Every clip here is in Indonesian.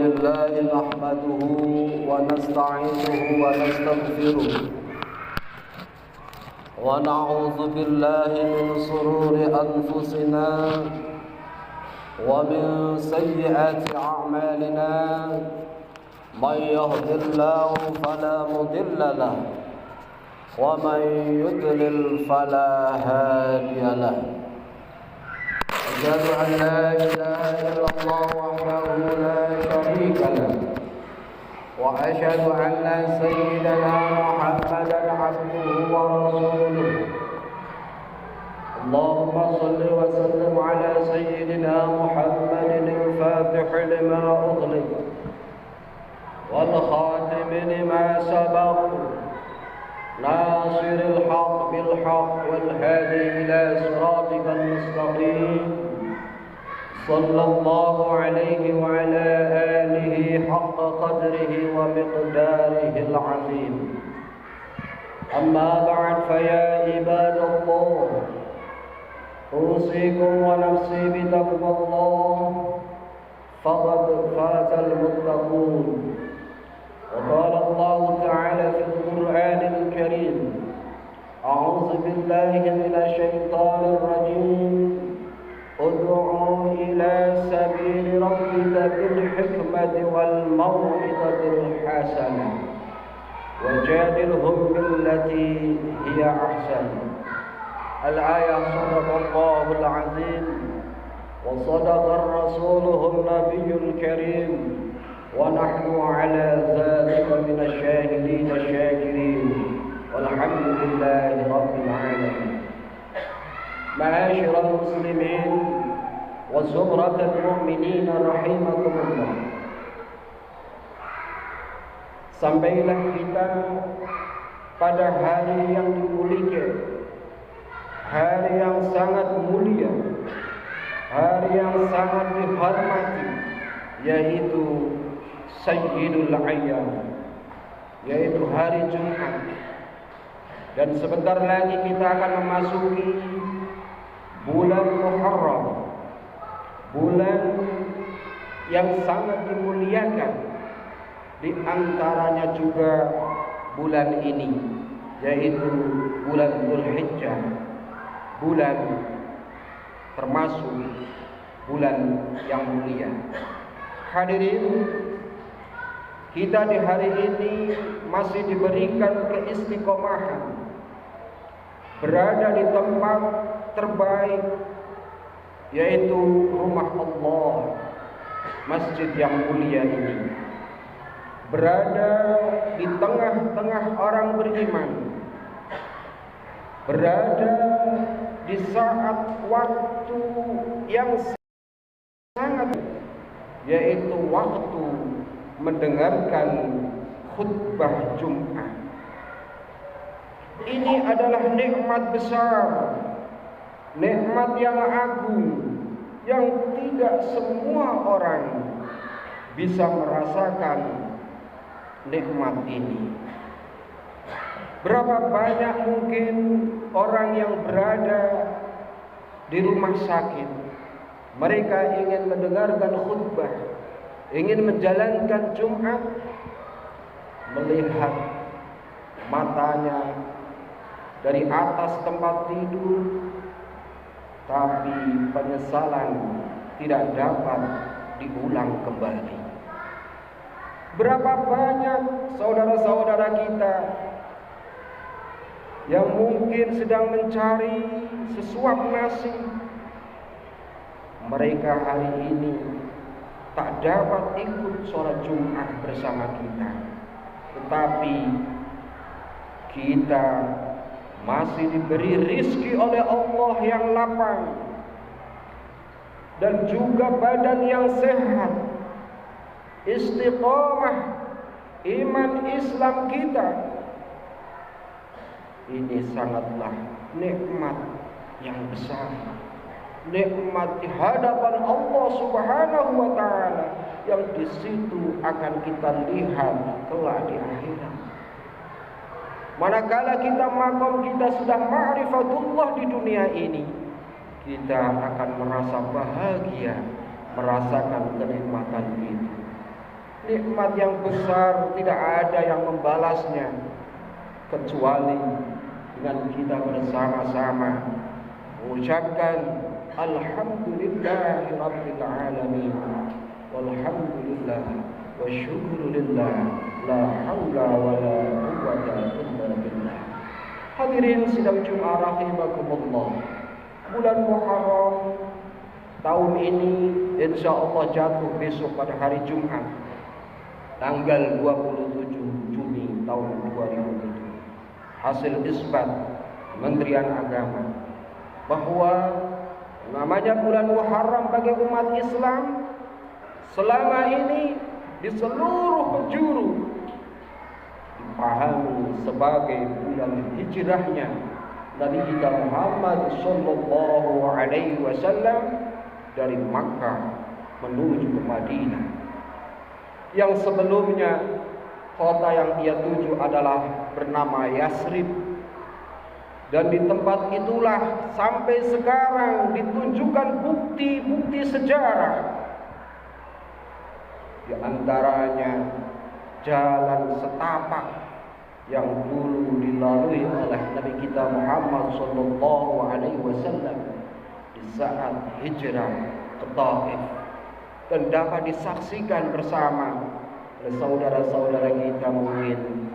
لله نحمده ونستعينه ونستغفره ونعوذ بالله من شرور أنفسنا ومن سيئات أعمالنا من يهد الله فلا مضل له ومن يضلل فلا هادي له أشهد أن لا إله إلا الله وحده لا شريك له وأشهد أن سيدنا محمدا عبده ورسوله اللهم صل وسلم على سيدنا محمد الفاتح لما أغلق والخاتم لما سبق ناصر الحق بالحق والهادي إلى صراطك المستقيم صلى الله عليه وعلى آله حق قدره ومقداره العظيم أما بعد فيا عباد الله أوصيكم ونفسي بتقوى الله فقد فاز المتقون وقال الله تعالى في القرآن الكريم أعوذ بالله من الشيطان الرجيم ادعوا إلى سبيل ربك بالحكمة والموعظة الحسنة وجادلهم بالتي هي أحسن الآية صدق الله العظيم وصدق رسوله النبي الكريم ونحن على ذلك من الشاهدين الشاكرين والحمد لله رب العالمين معاشر المسلمين وزمرة المؤمنين رحمكم الله. Sampailah kita pada hari yang dimuliakan, hari yang sangat mulia, hari yang sangat dihormati, yaitu Sayyidul Ayyam, yaitu hari Jumat. Dan sebentar lagi kita akan memasuki bulan Muharram, bulan yang sangat dimuliakan. Di antaranya juga bulan ini, yaitu bulan Dzulhijjah, bulan termasuk bulan yang mulia. Hadirin, kita di hari ini masih diberikan keistiqomahan berada di tempat terbaik, yaitu rumah Allah, masjid yang mulia ini, berada di tengah-tengah orang beriman, berada di saat waktu yang sangat, yaitu waktu mendengarkan khutbah Jumat. Ini adalah nikmat besar, nikmat yang agung, yang tidak semua orang bisa merasakan nikmat ini. Berapa banyak mungkin orang yang berada di rumah sakit, mereka ingin mendengarkan khutbah, ingin menjalankan Jumat, melihat matanya dari atas tempat tidur, tapi penyesalan tidak dapat diulang kembali. Berapa banyak saudara-saudara kita yang mungkin sedang mencari sesuap nasi, mereka hari ini tak dapat ikut sholat Jumat bersama kita, tetapi kita masih diberi rizki oleh Allah yang lapang dan juga badan yang sehat, istiqomah iman Islam kita. Ini sangatlah nikmat yang besar, nikmat di hadapan Allah Subhanahu wa taala yang di situ akan kita lihat kelak di akhirat. Manakala kita makom kita sudah ma'rifatullah di dunia ini, kita akan merasa bahagia, merasakan kenikmatan itu. Nikmat yang besar tidak ada yang membalasnya kecuali dengan kita bersama-sama mengucapkan Alhamdulillahirabbil alamin, walhamdulillah wa syukrulillah, la haula wala quwwata illa billah. Hadirin sidang Jumat rahimakumullah, bulan Muharram tahun ini insyaallah jatuh besok pada hari Jumat tanggal 27 Juni tahun 2007. Hasil isbat Kementerian Agama bahwa namanya bulan Muharram bagi umat Islam selama ini di seluruh penjuru dipahami sebagai bulan hijrahnya Nabi kita Muhammad sallallahu alaihi wasallam dari Makkah menuju ke Madinah. Yang sebelumnya kota yang ia tuju adalah bernama Yasrib, dan di tempat itulah sampai sekarang ditunjukkan bukti-bukti sejarah. Di antaranya jalan setapak yang dulu dilalui oleh Nabi kita Muhammad sallallahu alaihi wasallam di saat hijrah ke Taif, dan dapat disaksikan bersama oleh saudara-saudara kita mungkin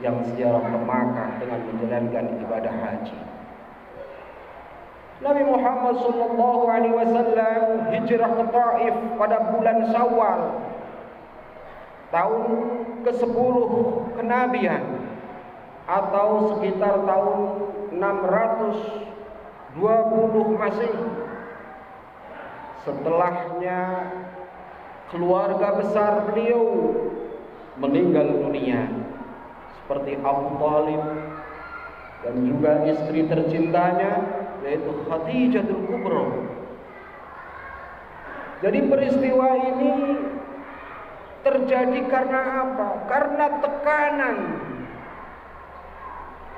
yang ziarah ke Makkah dengan menjalankan ibadah haji. Nabi Muhammad sallallahu alaihi wasallam hijrah ke Taif pada bulan Syawal tahun ke-10 kenabian atau sekitar tahun 620 Masehi. Setelahnya keluarga besar beliau meninggal dunia, seperti Abu Thalib dan juga istri tercintanya yaitu Khadijatul Kubra. Jadi peristiwa ini terjadi karena apa? Karena tekanan,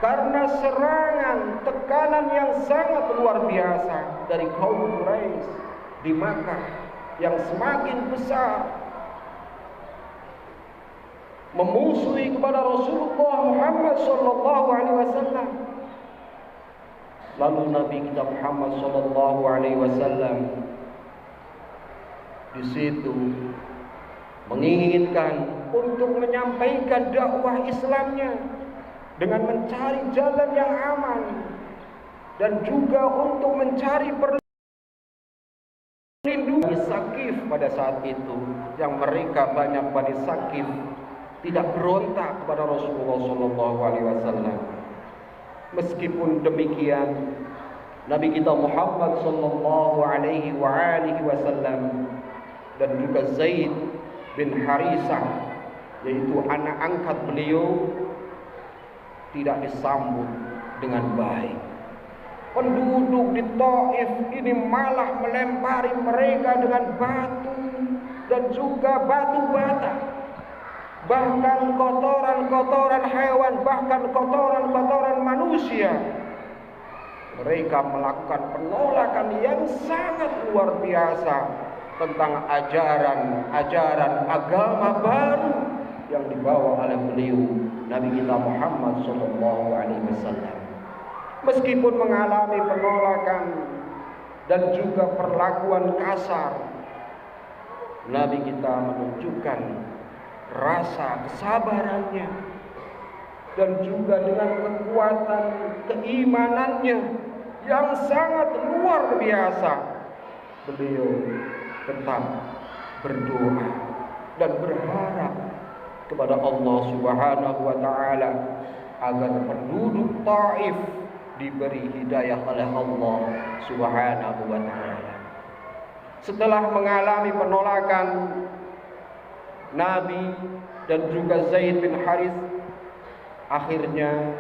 karena serangan, tekanan yang sangat luar biasa dari kaum Quraisy di Makkah yang semakin besar, memusuhi kepada Rasulullah Muhammad sallallahu alaihi wasallam. Lalu Nabi kita Muhammad sallallahu alaihi wasallam di situ menginginkan untuk menyampaikan dakwah Islamnya dengan mencari jalan yang aman dan juga untuk mencari perlindungan Bani Saqif pada saat itu, yang mereka banyak Bani Saqif tidak berontak kepada Rasulullah sallallahu alaihi wasallam. Meskipun demikian, Nabi kita Muhammad sallallahu alaihi wasallam dan juga Zaid bin Harisah, yaitu anak angkat beliau, tidak disambut dengan baik. Penduduk di Taif ini malah melempari mereka dengan batu dan juga batu bata, bahkan kotoran-kotoran hewan, bahkan kotoran-kotoran manusia. Mereka melakukan penolakan yang sangat luar biasa tentang ajaran agama baru yang dibawa oleh beliau Nabi kita Muhammad sallallahu alaihi wasallam. Meskipun mengalami penolakan dan juga perlakuan kasar, Nabi kita menunjukkan rasa kesabarannya dan juga dengan kekuatan keimanannya yang sangat luar biasa. Beliau tetap berdoa dan berharap kepada Allah Subhanahu wa taala agar penduduk Taif diberi hidayah oleh Allah Subhanahu wa taala. Setelah mengalami penolakan Nabi dan juga Zaid bin Harith, akhirnya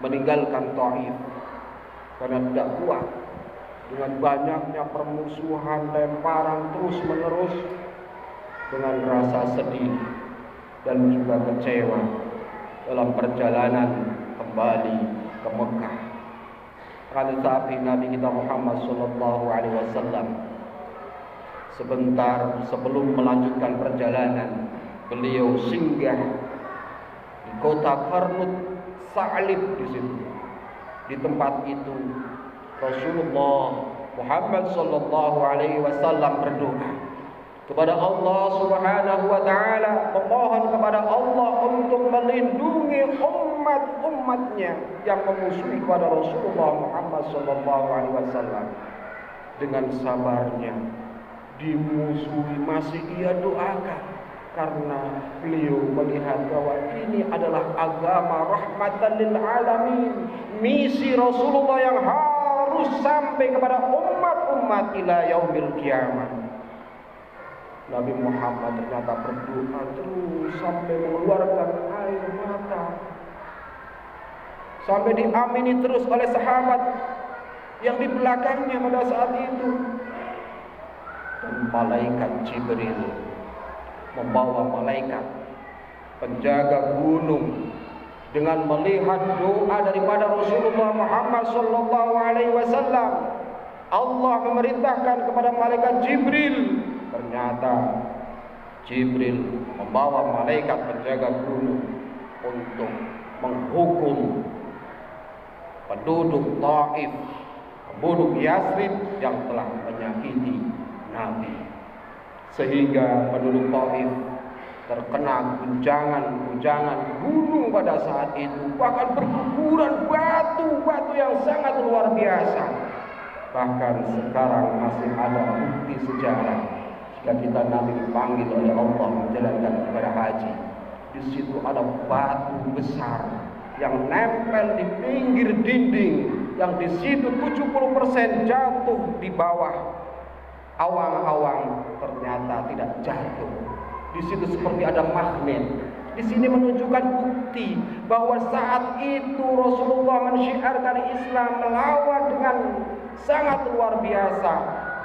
meninggalkan Taif karena tidak kuat dengan banyaknya permusuhan, lemparan terus menerus, dengan rasa sedih dan juga kecewa dalam perjalanan kembali ke Mekah. Tetapi Nabi kita Muhammad sallallahu alaihi wasallam sebentar sebelum melanjutkan perjalanan, beliau singgah di kota Qarnut Sa'lib di situ. Di tempat itu Rasulullah Muhammad sallallahu alaihi wasallam berdoa kepada Allah Subhanahu wa taala, memohon kepada Allah untuk melindungi umat-umatnya yang memusuhi kepada Rasulullah Muhammad sallallahu alaihi wasallam. Dengan sabarnya dimusuhi masih ia doakan, karena beliau melihat bahwa ini adalah agama rahmatan lil alamin, misi Rasulullah yang harus sampai kepada umat-umat ila yaumil qiyamah. Nabi Muhammad ternyata berdoa terus sampai mengeluarkan air mata, sampai diamini terus oleh sahabat yang di belakangnya pada saat itu. Dan malaikat Jibril membawa malaikat penjaga gunung dengan melihat doa daripada Rasulullah Muhammad sallallahu alaihi wasallam. Allah memerintahkan kepada malaikat Jibril. Ternyata Jibril membawa malaikat penjaga gunung untuk menghukum penduduk Taif, penduduk Yasrib yang telah menyakiti Nabi, sehingga penduduk Taif terkena guncangan gunung pada saat itu, bahkan berguguran batu-batu yang sangat luar biasa. Bahkan sekarang masih ada bukti sejarah jika kita nanti dipanggil oleh Allah menjalankan ibadah haji. Di situ ada batu besar yang nempel di pinggir dinding, yang di situ 70% jatuh di bawah awang-awang, ternyata tidak jatuh. Di situ seperti ada magnet. Di sini menunjukkan bukti bahwa saat itu Rasulullah mensyiarkan Islam melawan dengan sangat luar biasa,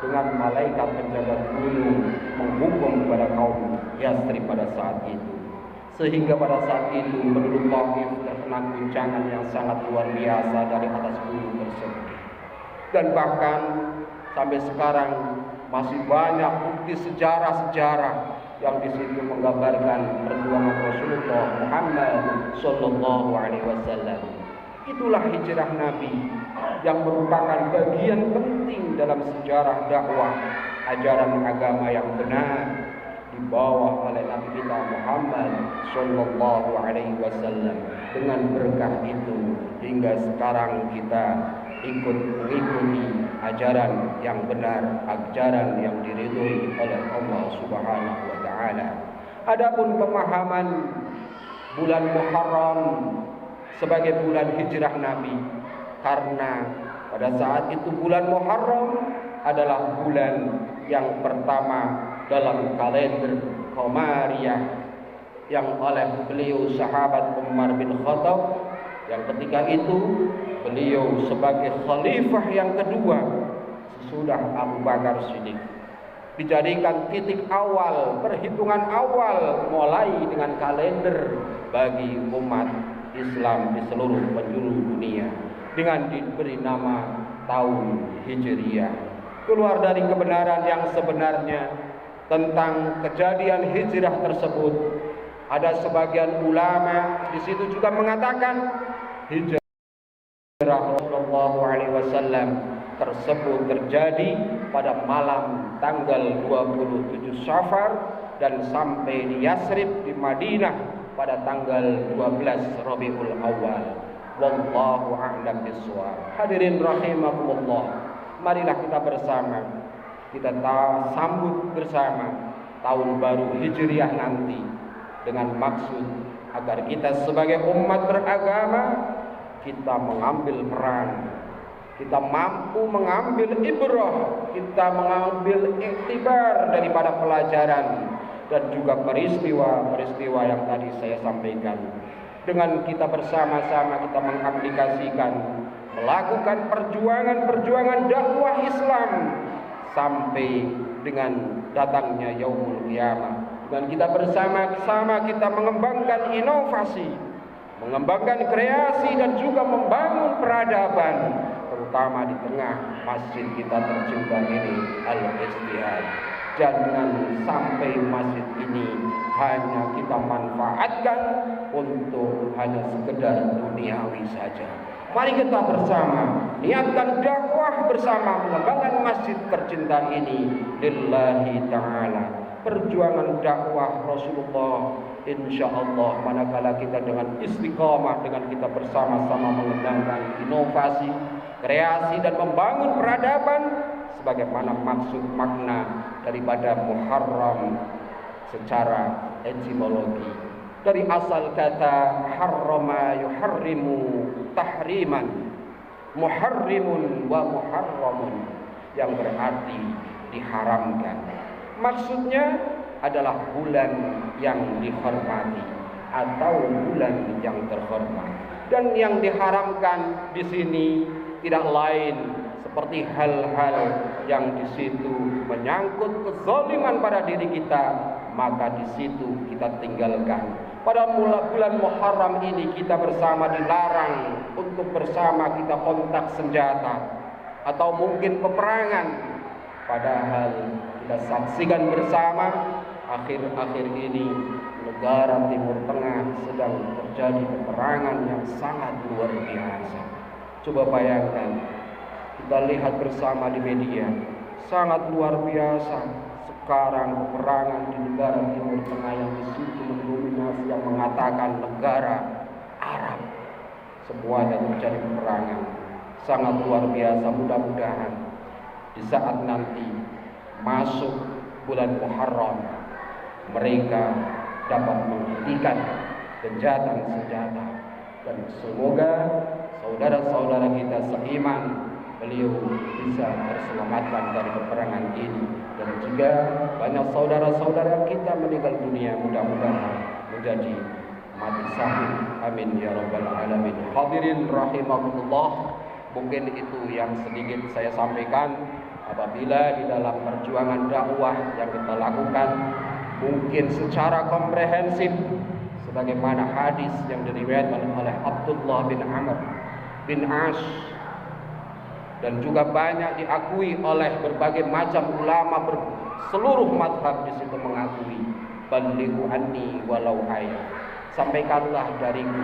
dengan malaikat penjaga gunung menghukum kepada kaum Yasrib pada saat itu. Sehingga pada saat itu penduduk Taif terkena guncangan yang sangat luar biasa dari atas gunung tersebut. Dan bahkan sampai sekarang masih banyak bukti sejarah-sejarah yang di situ menggambarkan perjuangan Rasulullah Muhammad sallallahu alaihi wasallam. Itulah hijrah Nabi yang merupakan bagian penting dalam sejarah dakwah ajaran agama yang benar dibawa oleh Nabi kita Muhammad sallallahu alaihi wasallam. Dengan berkah itu hingga sekarang kita ikut mengikuti ajaran yang benar, ajaran yang diridhoi oleh Allah Subhanahu wa taala. Adapun pemahaman bulan Muharram sebagai bulan hijrah Nabi, karena pada saat itu bulan Muharram adalah bulan yang pertama dalam kalender Qamariyah yang oleh beliau sahabat Umar bin Khattab, yang ketika itu beliau sebagai khalifah yang kedua sesudah Abu Bakar Siddiq, dijadikan titik awal, perhitungan awal mulai dengan kalender bagi umat Islam di seluruh penjuru dunia dengan diberi nama tahun Hijriyah. Keluar dari kebenaran yang sebenarnya tentang kejadian hijrah tersebut, ada sebagian ulama di situ juga mengatakan hijrah Rasulullah SAW tersebut terjadi pada malam tanggal 27 Safar dan sampai di Yasrib di Madinah pada tanggal 12 Rabiul Awal. Wallahu a'lam bishawab. Hadirin rahimakumullah, marilah kita bersama kita sambut bersama tahun baru Hijriah nanti dengan maksud agar kita sebagai umat beragama kita mengambil peran, kita mampu mengambil ibrah, kita mengambil iktibar daripada pelajaran dan juga peristiwa-peristiwa yang tadi saya sampaikan. Dengan kita bersama-sama kita mengaplikasikan, melakukan perjuangan-perjuangan dakwah Islam sampai dengan datangnya yaumul qiyamah. Dan kita bersama-sama kita mengembangkan inovasi, mengembangkan kreasi dan juga membangun peradaban, terutama di tengah masjid kita tercinta ini, Al-Ijtihad. Jangan sampai masjid ini hanya kita manfaatkan untuk hanya sekedar duniawi saja. Mari kita bersama niatkan dakwah bersama mengembangkan masjid tercinta ini lillahi ta'ala. Perjuangan dakwah Rasulullah insyaallah manakala kita dengan istiqamah, dengan kita bersama-sama mengembangkan inovasi, kreasi dan membangun peradaban sebagaimana maksud makna daripada Muharram secara etimologi. Dari asal kata harrama yuharrimu tahriman, muharrimun wa muharramun, yang berarti diharamkan. Maksudnya adalah bulan yang dihormati atau bulan yang terhormat. Dan yang diharamkan di sini tidak lain seperti hal-hal yang di situ menyangkut kezaliman pada diri kita, maka di situ kita tinggalkan. Pada bulan Muharram ini kita bersama dilarang untuk bersama kita kontak senjata atau mungkin peperangan. Padahal kita saksikan bersama akhir-akhir ini negara Timur Tengah sedang terjadi peperangan yang sangat luar biasa. Coba bayangkan, kita lihat bersama di media, sangat luar biasa sekarang peperangan di negara Timur Tengah yang di situ mendominasi yang mengatakan negara Arab. Semuanya terjadi peperangan, sangat luar biasa. Mudah-mudahan di saat nanti masuk bulan Muharram mereka dapat menghentikan gencatan senjata, dan semoga saudara-saudara kita seiman beliau bisa terselamatkan dari peperangan ini, dan juga banyak saudara-saudara kita meninggal dunia mudah-mudahan menjadi mati syahid, amin ya rabbal alamin. Hadirin rahimakumullah, mungkin itu yang sedikit saya sampaikan. Apabila di dalam perjuangan dakwah yang kita lakukan mungkin secara komprehensif sebagaimana hadis yang diriwayatkan oleh Abdullah bin Amr bin As dan juga banyak diakui oleh berbagai macam ulama seluruh mazhab di situ mengakui, balighu anni walau ayat, sampaikanlah dariku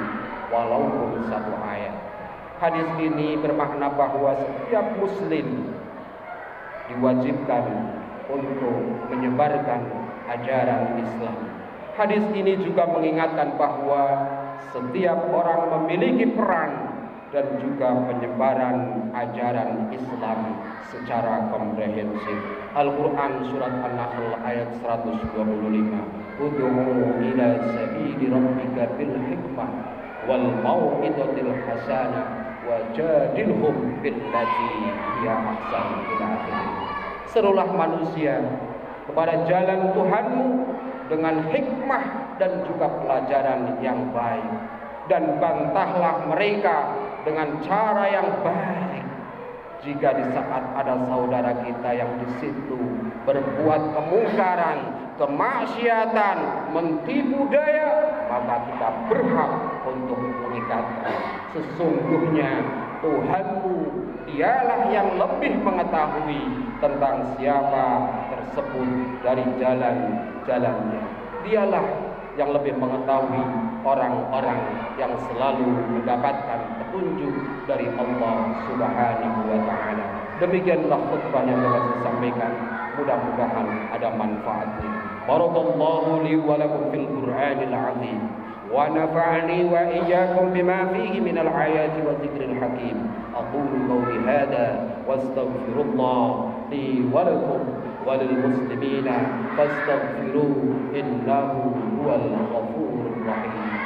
walaupun satu ayat. Hadis ini bermakna bahwa setiap muslim diwajibkan untuk menyebarkan ajaran Islam. Hadis ini juga mengingatkan bahwa setiap orang memiliki peran dan juga penyebaran ajaran Islam secara komprehensif. Al-Quran surat An-Nahl ayat 125, ud'u ila sabili rabbika bil hikmah wal mau'izatil hasanah wajadilhum billati hiya ahsan ila akhirih. Serulah manusia kepada jalan Tuhanmu dengan hikmah dan juga pelajaran yang baik, dan bantahlah mereka dengan cara yang baik. Jika di saat ada saudara kita yang di situ berbuat kemungkaran, kemaksiatan, mentipu daya, maka kita berhak untuk mengikatkan. Sesungguhnya Tuhanmu dialah yang lebih mengetahui tentang siapa tersebut dari jalan-jalannya. Dialah yang lebih mengetahui orang-orang yang selalu mendapatkan petunjuk dari Allah Subhanahu wa ta'ala. Demikianlah khutbah yang dapat saya sampaikan. Mudah-mudahan ada manfaatnya. Barakallahu li wa lakum fil Qur'anil azim wa nafa'ani wa iyyakum bima fihi minal ayati wa dzikril hakim. Aqulu qawli hadza wastaghfirullah li wa lakum walil muslimina fastaghfiruhu innahu huwal ghafurur rahim.